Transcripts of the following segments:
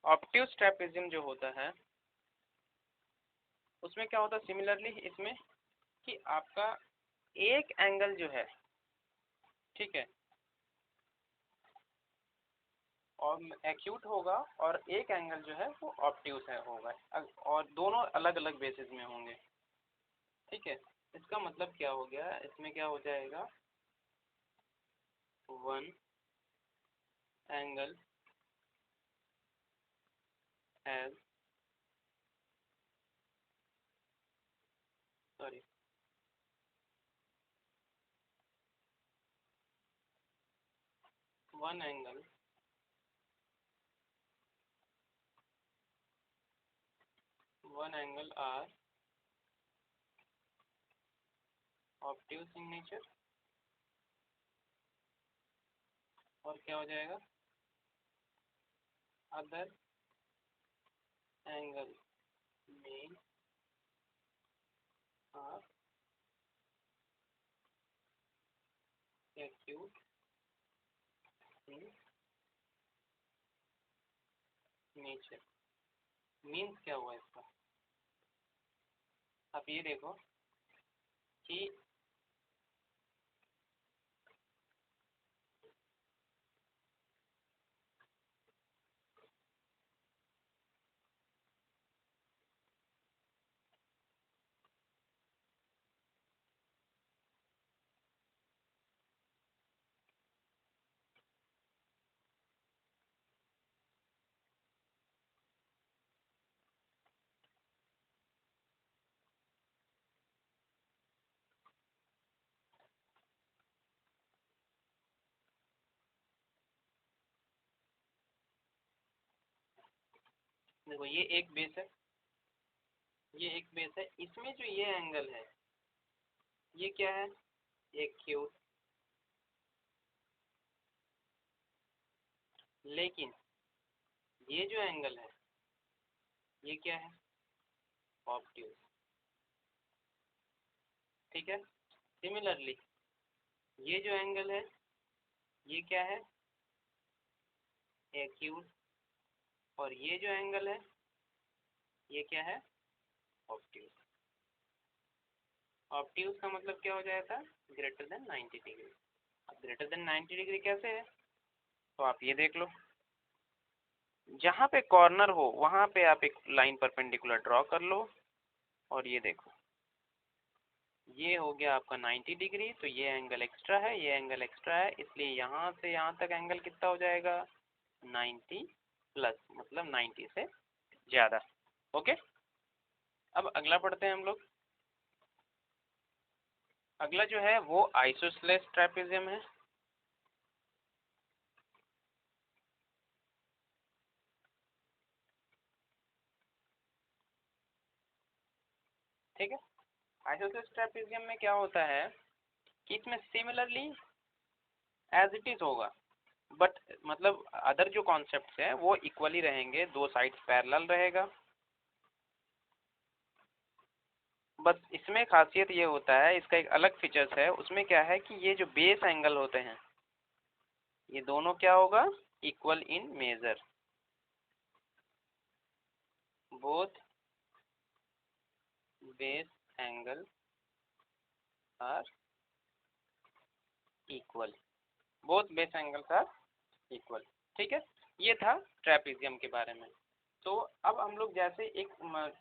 Obtuse trapezium जो होता है उसमें क्या होता है सिमिलरली इसमें कि आपका एक एंगल जो है, ठीक है, और एक्यूट होगा और एक एंगल जो है वो ऑब्ट्यूज है होगा, और दोनों अलग अलग बेसिस में होंगे, ठीक है। इसका मतलब क्या हो गया, इसमें क्या हो जाएगा, one angle has sorry one angle are obtuse in nature, और क्या हो जाएगा, अदर एंगल मेन are acute in nature. Means क्या हुआ इसका, आप ये देखो कि देखो ये एक बेस है, ये एक बेस है, इसमें जो ये एंगल है ये क्या है, एक्यूट, लेकिन ये जो एंगल है ये क्या है, ऑब्ट्यूज, ठीक है। सिमिलरली ये जो एंगल है ये क्या है, एक्यूट, और ये जो एंगल है ये क्या है, ऑब्ट्यूज। ऑब्ट्यूज का मतलब क्या हो जाएगा, ग्रेटर देन 90 डिग्री। अब ग्रेटर देन 90 डिग्री कैसे है, तो आप ये देख लो, जहाँ पे कॉर्नर हो वहाँ पे आप एक लाइन परपेंडिकुलर ड्रॉ कर लो, और ये देखो ये हो गया आपका 90 डिग्री, तो ये एंगल एक्स्ट्रा है, ये एंगल एक्स्ट्रा है, इसलिए यहाँ से यहाँ तक एंगल कितना हो जाएगा, 90 प्लस, मतलब 90 से ज़्यादा। ओके, अब अगला पढ़ते हैं हम लोग। अगला जो है वो आइसोसेलेस ट्रेपेजियम है। ठीक है, आइसोसेलेस ट्रेपेजियम में क्या होता है कि इसमें सिमिलरली एज इट इज होगा, बट मतलब अदर जो कॉन्सेप्ट्स है वो इक्वली रहेंगे, दो साइड्स पैरेलल रहेगा। बस इसमें खासियत ये होता है, इसका एक अलग फीचर्स है, उसमें क्या है कि ये जो बेस एंगल होते हैं ये दोनों क्या होगा, equal in measure, both base angle are equal, both base angles are equal. ठीक है, ये था ट्रेपेजियम के बारे में। तो अब हम लोग जैसे एक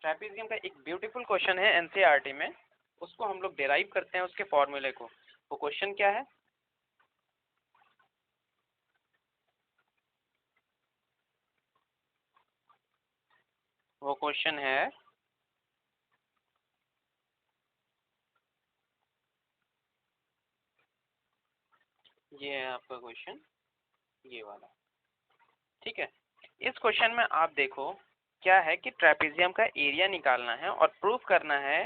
ट्रेपेजियम का एक ब्यूटीफुल क्वेश्चन है एनसीईआरटी में, उसको हम लोग डिराइव करते हैं उसके फॉर्मूले को। वो क्वेश्चन क्या है, वो क्वेश्चन है, ये है आपका क्वेश्चन, ये वाला। ठीक है, इस क्वेश्चन में आप देखो क्या है कि ट्रेपेजियम का एरिया निकालना है और प्रूफ करना है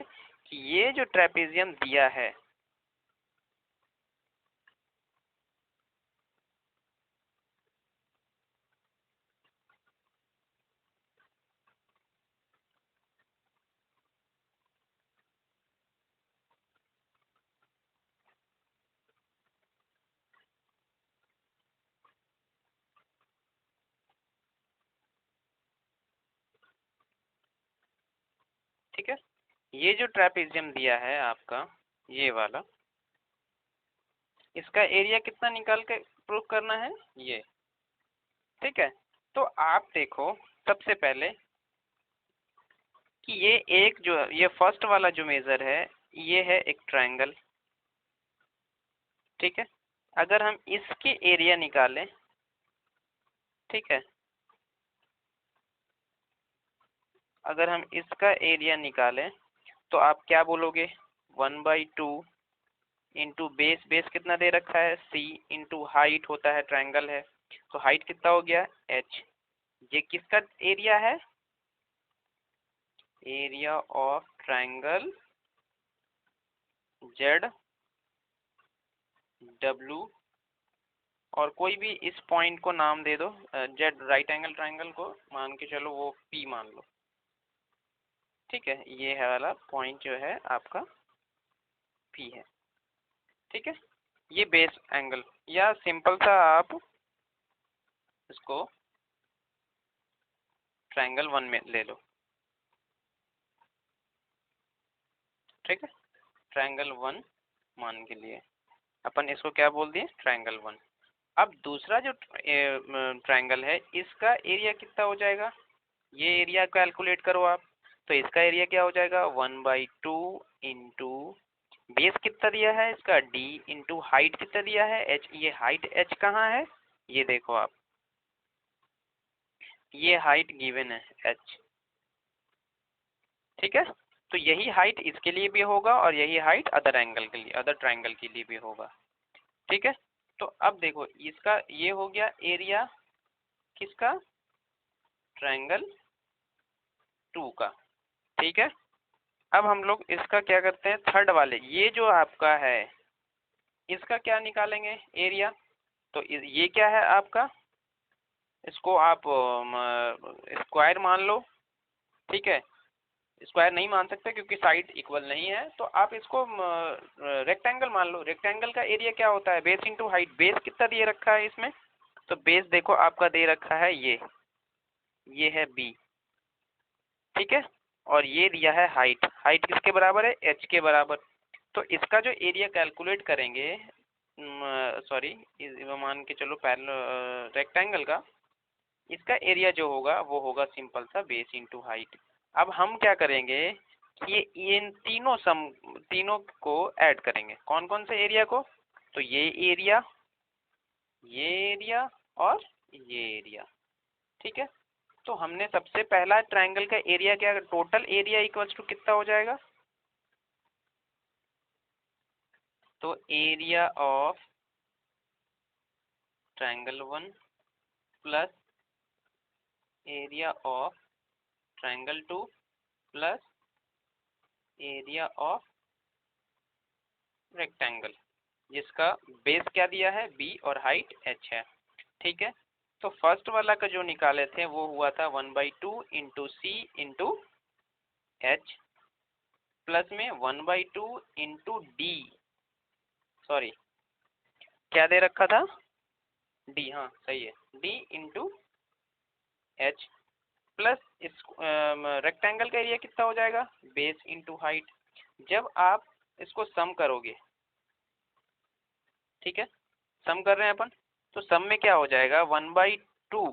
कि ये जो ट्रेपेजियम दिया है ठीक है। ये जो ट्रेपेजियम दिया है आपका, ये वाला, इसका एरिया कितना निकाल के प्रूव करना है ये, ठीक है। तो आप देखो सबसे पहले कि ये एक जो ये फर्स्ट वाला जो मेजर है ये है एक ट्रायंगल, ठीक है। अगर हम इसके एरिया निकालें, ठीक है, अगर हम इसका एरिया निकालें तो आप क्या बोलोगे, 1/2 इंटू बेस, बेस कितना दे रखा है c, इंटू हाइट होता है, ट्रायंगल है तो हाइट कितना हो गया h। ये किसका एरिया है, area of triangle Z W, और कोई भी इस पॉइंट को नाम दे दो, जेड राइट एंगल ट्रायंगल को मान के चलो वो p मान लो, ठीक है। ये है वाला पॉइंट जो है आपका p है, ठीक है। ये बेस एंगल, या सिंपल सा आप इसको ट्रायंगल 1 में ले लो, ठीक है। ट्रायंगल 1 मान के लिए अपन इसको क्या बोल दिए, ट्रायंगल 1। अब दूसरा जो ट्रायंगल है इसका एरिया कितना हो जाएगा, ये एरिया कैलकुलेट करो आप। तो इसका एरिया क्या हो जाएगा, 1/2 इंटू बेस कितना दिया है इसका d, इंटू हाइट कितना दिया है h। ये हाइट h कहाँ है, ये देखो आप, ये हाइट गिवन है h, ठीक है। तो यही हाइट इसके लिए भी होगा और यही हाइट अदर एंगल के लिए, अदर ट्रायंगल के लिए भी होगा, ठीक है। तो अब देखो इसका ये हो गया एरिया किसका, ट्रायंगल 2 का, ठीक है। अब हम लोग इसका क्या करते हैं, थर्ड वाले, ये जो आपका है इसका क्या निकालेंगे एरिया। तो ये क्या है आपका, इसको आप स्क्वायर मान लो, ठीक है। स्क्वायर नहीं मान सकते क्योंकि साइड इक्वल नहीं है, तो आप इसको रेक्टेंगल मान लो। रेक्टेंगल का एरिया क्या होता है, बेस इंटू हाइट। बेस कितना दिए रखा है इसमें, तो बेस देखो आपका दे रखा है ये है b, ठीक है। और ये दिया है हाइट, हाइट किसके बराबर है, h के बराबर। तो इसका जो एरिया कैलकुलेट करेंगे, सॉरी मान के चलो पैरेलल रेक्टेंगल का, इसका एरिया जो होगा वो होगा सिंपल सा बेस इंटू हाइट। अब हम क्या करेंगे कि ये इन तीनों को ऐड करेंगे, कौन कौन से एरिया को, तो ये एरिया और ये एरिया, ठीक है। तो हमने सबसे पहला ट्रायंगल का एरिया क्या, टोटल एरिया इक्वल्स टू कितना हो जाएगा, तो area of triangle 1 plus area of triangle 2 plus area of rectangle, जिसका बेस क्या दिया है b और हाइट h है, ठीक है। तो फर्स्ट वाला का जो निकाले थे वो हुआ था 1/2 into c into h, plus में 1/2 इंटू d, सॉरी क्या दे रखा था d, हाँ सही है, d इंटू h, प्लस इस रेक्टेंगल का एरिया कितना हो जाएगा, बेस इंटू हाइट। जब आप इसको सम करोगे, ठीक है, सम कर रहे हैं अपन, तो सम में क्या हो जाएगा, 1/2,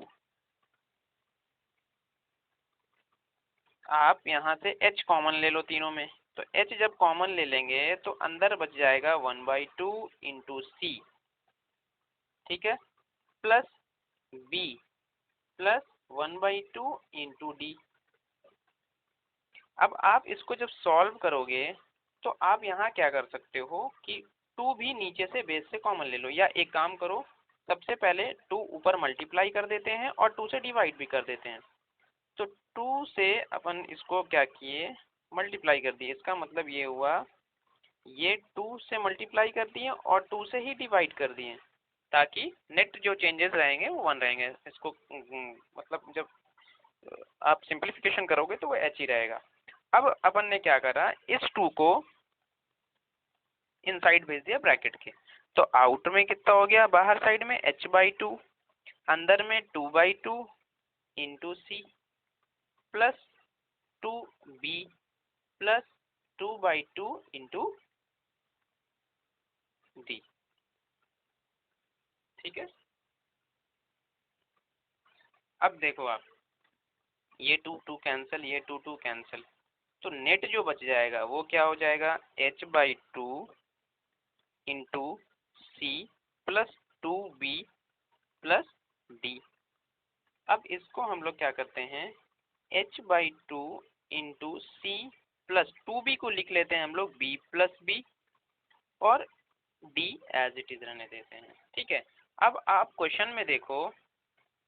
आप यहाँ से h कॉमन ले लो तीनों में, तो h जब कॉमन ले लेंगे तो अंदर बच जाएगा 1/2 इंटू सी, ठीक है, plus b plus 1/2 into D. अब आप इसको जब सॉल्व करोगे तो आप यहाँ क्या कर सकते हो कि 2 भी नीचे से बेस से कॉमन ले लो, या एक काम करो सबसे पहले 2 ऊपर मल्टीप्लाई कर देते हैं और 2 से डिवाइड भी कर देते हैं। तो 2 से अपन इसको क्या किए, मल्टीप्लाई कर दिए, इसका मतलब ये हुआ ये 2 से मल्टीप्लाई कर दिए और 2 से ही डिवाइड कर दिए, ताकि नेट जो चेंजेस रहेंगे वो 1 रहेंगे। इसको मतलब जब आप सिंप्लीफिकेशन करोगे तो वो h ही रहेगा। अब अपन ने क्या करा, इस 2 को इनसाइड भेज दिया ब्रैकेट के, तो आउट में कितना हो गया, बाहर साइड में h/2, अंदर में 2/2 into C plus 2b plus 2/2 into D. ठीक है, अब देखो आप, ये 2 कैंसिल, ये 2 कैंसिल, तो नेट जो बच जाएगा वो क्या हो जाएगा, h/2 into C plus 2b plus D. अब इसको हम लोग क्या करते हैं, h/2 into C plus 2b को लिख लेते हैं हम लोग b प्लस बी, और d एज इट इज रहने देते हैं। ठीक है, अब आप क्वेश्चन में देखो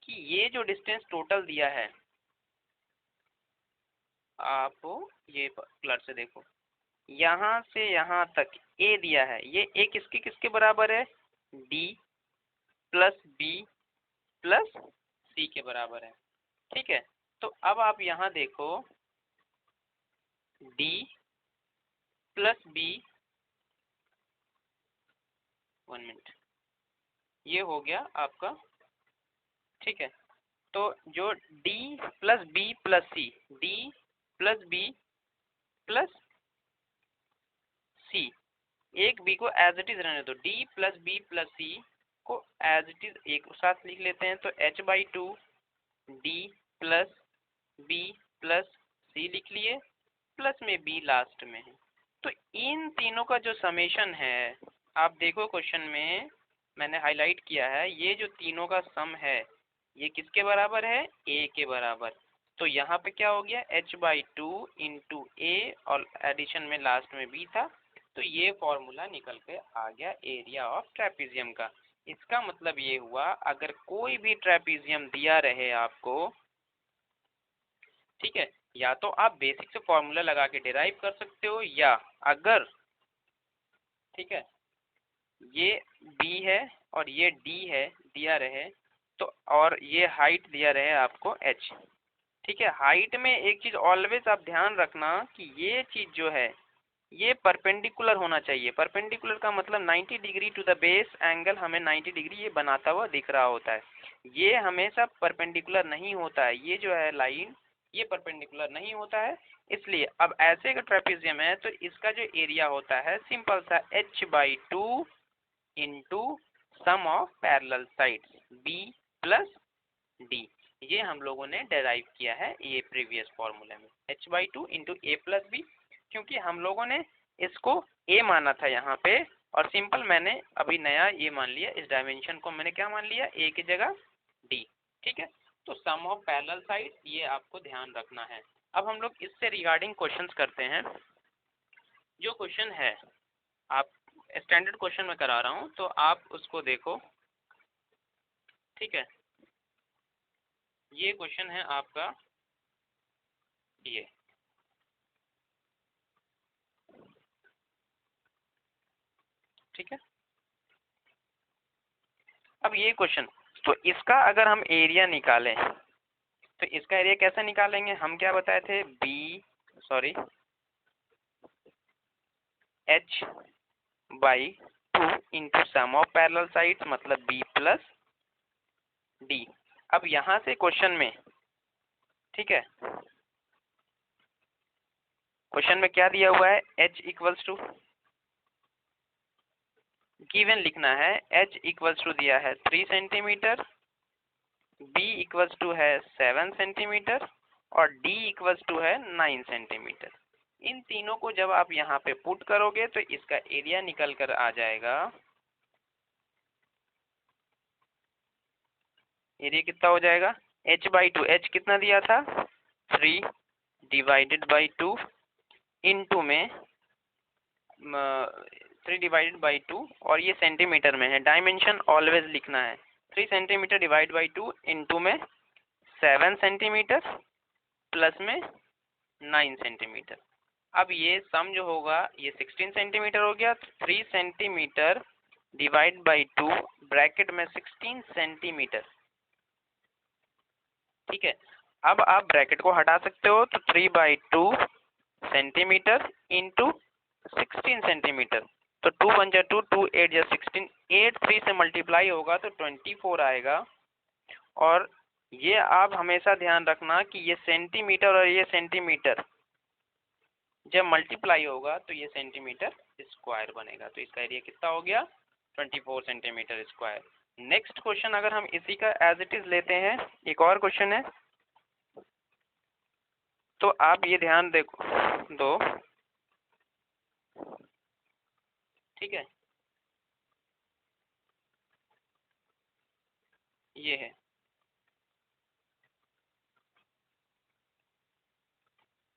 कि ये जो डिस्टेंस टोटल दिया है, आप ये क्लर से देखो, यहाँ से यहाँ तक a दिया है, ये a किसके किसके बराबर है, d plus b plus c के बराबर है। ठीक है, तो अब आप यहाँ देखो d प्लस b, 1 मिनट, ये हो गया आपका। ठीक है, तो जो d plus b plus c, d plus b plus c, एक b को एज इट इज रहने दो, d plus b plus c को एज इट इज एक साथ लिख लेते हैं, तो h/2 d plus b plus c लिख लिए, प्लस में b लास्ट में है। तो इन तीनों का जो समेशन है, आप देखो क्वेश्चन में मैंने हाईलाइट किया है, ये जो तीनों का सम है ये किसके बराबर है, a के बराबर। तो यहाँ पे क्या हो गया, h/2 इंटू a और एडिशन में लास्ट में b था, तो ये फॉर्मूला निकल के आ गया एरिया ऑफ ट्रेपीजियम का। इसका मतलब ये हुआ, अगर कोई भी ट्रेपीजियम दिया रहे आपको, ठीक है, या तो आप बेसिक से फॉर्मूला लगा के डिराइव कर सकते हो, या अगर, ठीक है, ये b है और ये d है दिया रहे, तो और ये हाइट दिया रहे आपको h। ठीक है, हाइट में एक चीज ऑलवेज आप ध्यान रखना कि ये चीज जो है ये परपेंडिकुलर होना चाहिए। परपेंडिकुलर का मतलब 90 degree to the base angle, हमें 90 डिग्री ये बनाता हुआ दिख रहा होता है, ये हमेशा परपेंडिकुलर नहीं होता है, ये जो है लाइन ये परपेंडिकुलर नहीं होता है। इसलिए अब ऐसे का ट्रेपीजियम है तो इसका जो एरिया होता है सिंपल सा h/2 into sum of parallel sides b plus d, ये हम लोगों ने डेराइव किया है ये प्रीवियस फॉर्मूले में, h/2 into a plus B, क्योंकि हम लोगों ने इसको a माना था यहाँ पे, और सिंपल मैंने अभी नया ये मान लिया, इस डायमेंशन को मैंने क्या मान लिया, a की जगह d। ठीक है, तो सम ऑफ पैरेलल साइड ये आपको ध्यान रखना है। अब हम लोग इससे रिगार्डिंग क्वेश्चंस करते हैं। जो क्वेश्चन है आप स्टैंडर्ड क्वेश्चन में करा रहा हूँ, तो आप उसको देखो। ठीक है, ये क्वेश्चन है आपका ये, ठीक है, अब ये क्वेश्चन, तो इसका अगर हम एरिया निकालें तो इसका एरिया कैसे निकालेंगे, हम क्या बताए थे, h/2 into sum of parallel sides मतलब b प्लस d। अब यहाँ से क्वेश्चन में, ठीक है, क्वेश्चन में क्या दिया हुआ है, h इक्वल्स टू, गिवन लिखना है, h इक्वल्स टू दिया है 3 सेंटीमीटर, b इक्वल्स टू है 7 सेंटीमीटर और d इक्वल्स टू है 9 सेंटीमीटर। इन तीनों को जब आप यहाँ पे पुट करोगे तो इसका एरिया निकल कर आ जाएगा, एरिया कितना हो जाएगा, h/2, h कितना दिया था 3 डिवाइडेड बाई 2 इंटू में 3 डिवाइडेड बाई 2, और ये सेंटीमीटर में है, डायमेंशन ऑलवेज लिखना है, 3 सेंटीमीटर डिवाइड बाई 2 इंटू में 7 सेंटीमीटर प्लस में 9 सेंटीमीटर। अब ये सम जो होगा ये 16 सेंटीमीटर हो गया, 3 सेंटीमीटर डिवाइड बाई 2 ब्रैकेट में 16 सेंटीमीटर। ठीक है, अब आप ब्रैकेट को हटा सकते हो, तो 3/2 सेंटीमीटर इंटू 16 सेंटीमीटर, तो 2 1 जा 2, 2 8 जा 16, 8 3 से मल्टीप्लाई होगा तो 24 आएगा। और ये आप हमेशा ध्यान रखना कि ये सेंटीमीटर और ये सेंटीमीटर जब मल्टीप्लाई होगा तो ये सेंटीमीटर स्क्वायर बनेगा। तो इसका एरिया कितना हो गया? 24 सेंटीमीटर स्क्वायर। नेक्स्ट क्वेश्चन अगर हम इसी का एज इट इज लेते हैं, एक और क्वेश्चन है, तो आप ये ध्यान देखो दो, ठीक है, ये है,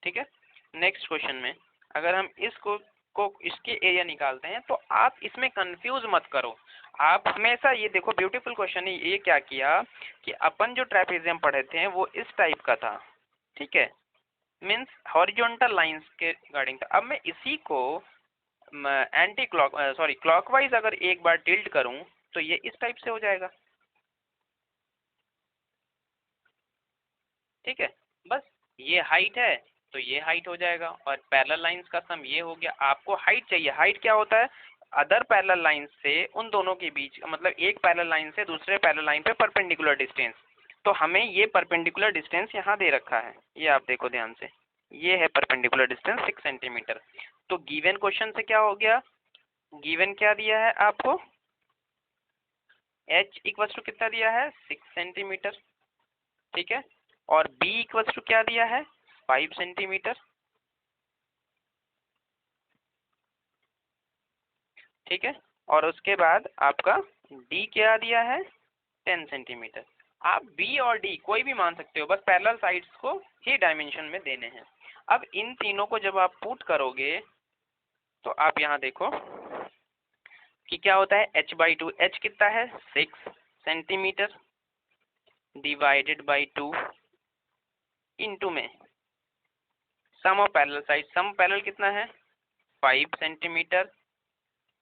ठीक है। नेक्स्ट क्वेश्चन में अगर हम इसको इसके एरिया निकालते हैं तो आप इसमें कंफ्यूज मत करो। आप हमेशा ये देखो, ब्यूटीफुल क्वेश्चन है ये। क्या किया कि अपन जो ट्रेपेजियम पढ़े थे वो इस टाइप का था, ठीक है, मीन्स हॉरिजॉन्टल लाइंस के रिगार्डिंग था। अब मैं इसी को एंटी क्लॉक सॉरी क्लॉकवाइज अगर एक बार टिल्ट करूं तो ये इस टाइप से हो जाएगा, ठीक है। बस ये हाइट है तो ये हाइट हो जाएगा, और पैरेलल लाइंस का सम ये हो गया। आपको हाइट चाहिए, हाइट क्या होता है? अदर पैरेलल लाइन से उन दोनों के बीच, मतलब एक पैरेलल लाइन से दूसरे पैरेलल लाइन पे परपेंडिकुलर डिस्टेंस। तो हमें ये परपेंडिकुलर डिस्टेंस यहाँ दे रखा है, ये आप देखो ध्यान से, ये है परपेंडिकुलर डिस्टेंस 6 सेंटीमीटर। तो गिवन क्वेश्चन से क्या हो गया, गिवन क्या दिया है आपको, h इक्वल टू कितना दिया है, 6 सेंटीमीटर, ठीक है, और b इक्वल टू क्या दिया है, 5 सेंटीमीटर, ठीक है, और उसके बाद आपका d क्या दिया है, 10 सेंटीमीटर। आप b और d कोई भी मान सकते हो, बस पैरेलल साइड्स को ही डायमेंशन में देने हैं। अब इन तीनों को जब आप पुट करोगे तो आप यहाँ देखो कि क्या होता है, h/2, h कितना है, 6 सेंटीमीटर डिवाइडेड बाई 2 इंटू में sum of parallel side, sum parallel कितना है, 5 सेंटीमीटर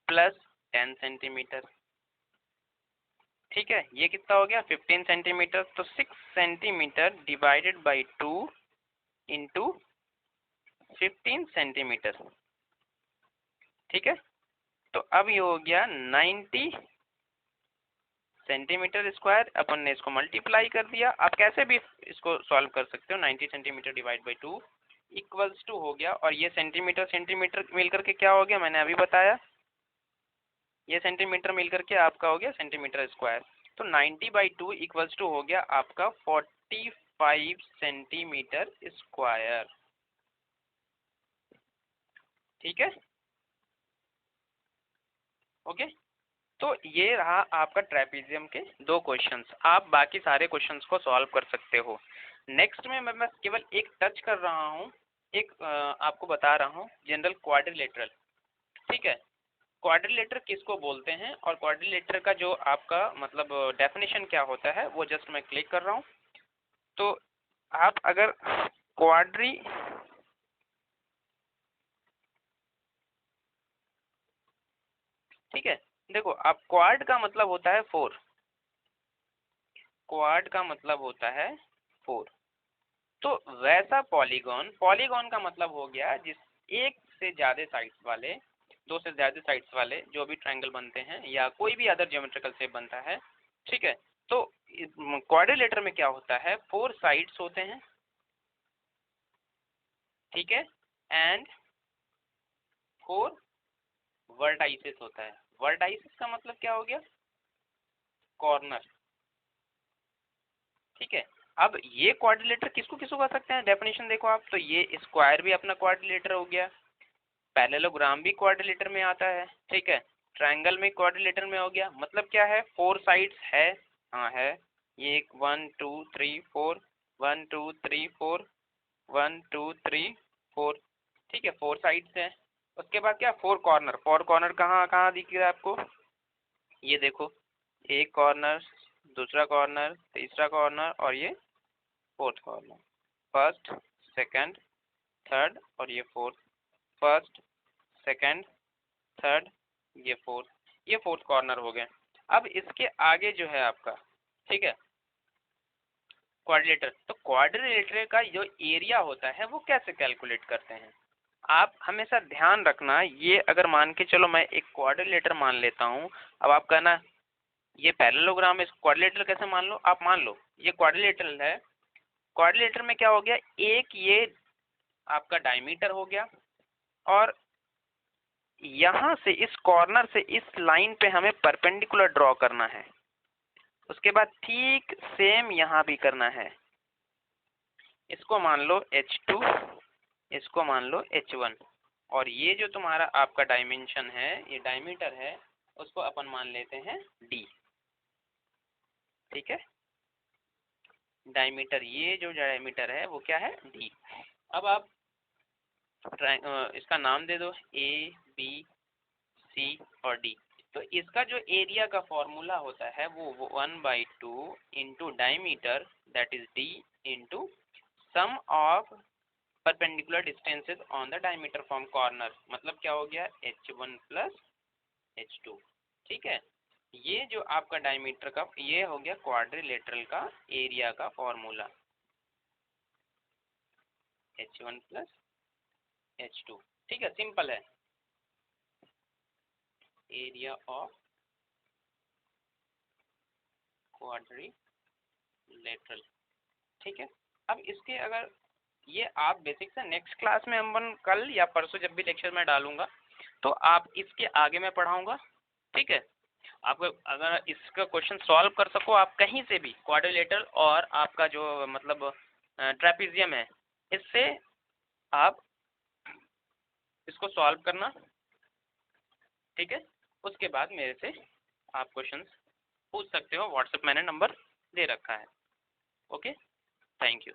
प्लस 10 सेंटीमीटर, ठीक है, ये कितना हो गया, 15 सेंटीमीटर। तो 6 centimetre divided by 2 into 15 centimetre, ठीक है। तो अब ये हो गया 90 सेंटीमीटर स्क्वायर। अपन ने इसको मल्टीप्लाई कर दिया। आप कैसे भी इसको सॉल्व कर सकते हो, 90 centimetre divide by 2 equals to हो गया, और ये सेंटीमीटर सेंटीमीटर मिल करके क्या हो गया, मैंने अभी बताया, ये सेंटीमीटर मिल करके आपका हो गया सेंटीमीटर स्क्वायर। तो 90/2 इक्वल्स टू हो गया आपका 45 सेंटीमीटर स्क्वायर, ठीक है, ओके। तो ये रहा आपका ट्रेपेजियम के दो क्वेश्चंस। आप बाकी सारे क्वेश्चंस को सॉल्व कर सकते हो। नेक्स्ट में मैं बस केवल एक टच कर रहा हूँ, एक आपको बता रहा हूँ, जनरल क्वाड्रिलेटरल, ठीक है। क्वाड्रिलेटर किसको बोलते हैं और क्वाड्रिलेटर का जो आपका मतलब डेफिनेशन क्या होता है वो जस्ट मैं क्लिक कर रहा हूँ। तो आप अगर क्वाड्री ठीक है, देखो आप क्वाड का मतलब होता है 4, क्वाड का मतलब होता है 4। तो वैसा पॉलीगॉन, पॉलीगॉन का मतलब हो गया जिस एक से ज्यादा साइड्स वाले, दो से ज्यादा साइड्स वाले जो भी ट्रायंगल बनते हैं या कोई भी अदर ज्योमेट्रिकल शेप बनता है, ठीक है। तो क्वाड्रिलेटर में क्या होता है, 4 साइड्स होते हैं, ठीक है, एंड 4 वर्टाइसेस होता है। वर्टाइसेस का मतलब क्या हो गया, कॉर्नर, ठीक है। अब ये क्वाड्रिलेटर किसको किसको कह सकते हैं, डेफिनेशन देखो आप, तो ये स्क्वायर भी अपना क्वाड्रिलेटर हो गया, पैरेललोग्राम भी क्वाड्रिलेटर में आता है, ठीक है, ट्रायंगल में क्वाड्रिलेटर में हो गया। मतलब क्या है, 4 साइड्स है, हाँ है, ये 1 2 3 4, 1 2 3 4, 1 2 3 4, ठीक है, 4 साइड्स है। उसके बाद क्या, 4 कॉर्नर, 4 कॉर्नर कहाँ कहाँ दिख रहा है आपको, ये देखो, एक कॉर्नर, दूसरा कॉर्नर, तीसरा कॉर्नर, और ये fourth corner, first second third, और ये फोर्थ, फर्स्ट सेकंड थर्ड, ये फोर्थ, ये फोर्थ कॉर्नर हो गए। अब इसके आगे जो है आपका, ठीक है, क्वाड्रिलेटर। तो क्वाड्रिलेटर का जो एरिया होता है वो कैसे कैलकुलेट करते हैं, आप हमेशा ध्यान रखना। ये अगर मान के चलो मैं एक क्वाड्रिलेटर मान लेता हूँ, अब आप कहना ये पैरेललोग्राम है, क्वाड्रिलेटर कैसे मान लो, आप मान लो ये क्वाड्रिलेटर है। क्वाड्रिलेटर में क्या हो गया, एक ये आपका डायमीटर हो गया, और यहाँ से इस कॉर्नर से इस लाइन पे हमें परपेंडिकुलर ड्रॉ करना है। उसके बाद ठीक सेम यहाँ भी करना है। इसको मान लो H2, इसको मान लो H1, और ये जो तुम्हारा आपका डायमेंशन है, ये डायमीटर है, उसको अपन मान लेते हैं D। ठीक है, डायमीटर, ये जो डायमीटर है वो क्या है, D। अब आप इसका नाम दे दो A, B, C और D। तो इसका जो एरिया का फॉर्मूला होता है वो 1/2 into diameter that is D into sum of perpendicular distances on the diameter from corner. मतलब क्या हो गया, H1 प्लस H2। ठीक है, ये जो आपका डायमीटर का ये हो गया क्वाड्रिलेटरल का एरिया का फॉर्मूला, H1 प्लस H2। ठीक है, सिंपल है, एरिया ऑफ क्वाड्रिलेटरल। ठीक है, अब इसके अगर ये आप बेसिक से नेक्स्ट क्लास में हम कल या परसों जब भी लेक्चर में डालूंगा तो आप इसके आगे मैं पढ़ाऊंगा। ठीक है, आपको अगर इसका क्वेश्चन सॉल्व कर सको आप कहीं से भी, क्वाड्रिलेटरल और आपका जो मतलब ट्रेपीजियम है, इससे आप इसको सॉल्व करना। ठीक है, उसके बाद मेरे से आप क्वेश्चंस पूछ सकते हो, व्हाट्सएप मैंने नंबर दे रखा है। Okay, thank you.